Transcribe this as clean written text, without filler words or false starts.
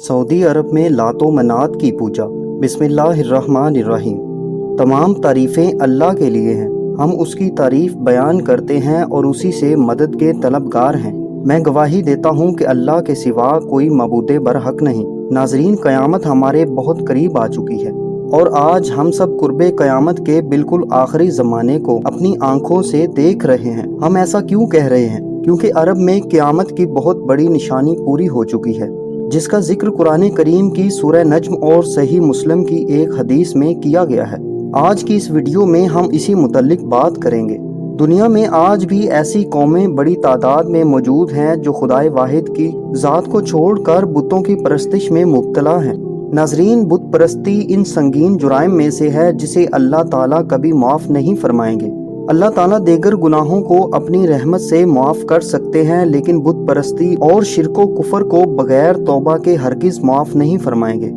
Saudi अरब में लातो मनात की पूजा। बिस्मिल्लाहिर्रहमानिर्रहीम। तमाम तारीफ़ें अल्लाह के लिए हैं। हम उसकी तारीफ़ बयान करते हैं और उसी से मदद के तलबगार हैं। मैं गवाही देता हूँ कि अल्लाह के सिवा कोई मबूद बरहक नहीं। नाज़रीन, क़यामत हमारे बहुत करीब आ चुकी है और आज हम सब कुर्बे क़यामत के बिल्कुल आखिरी ज़माने को अपनी आंखों से देख रहे हैं। हम ऐसा क्यों कह रहे हैं? क्योंकि अरब में क़यामत की बहुत बड़ी निशानी पूरी हो चुकी है, जिसका जिक्र कुरान करीम की सूरह नज्म और सही मुस्लिम की एक हदीस में किया गया है। आज की इस वीडियो में हम इसी मुतल्लिक बात करेंगे। दुनिया में आज भी ऐसी कौमें बड़ी तादाद में मौजूद हैं जो खुदाए वाहिद की ज़ात को छोड़कर बुतों की परस्तिश में मुब्तला हैं। नाज़रीन, बुत परस्ती इन संगीन जुराइम में से है जिसे अल्लाह ताला कभी माफ़ नहीं फरमाएंगे। अल्लाह ताला देगर गुनाहों को अपनी रहमत से माफ़ कर सकते हैं, लेकिन बुत परस्ती और शिरको कुफर को बगैर तौबा के हरगिज़ माफ़ नहीं फरमाएंगे।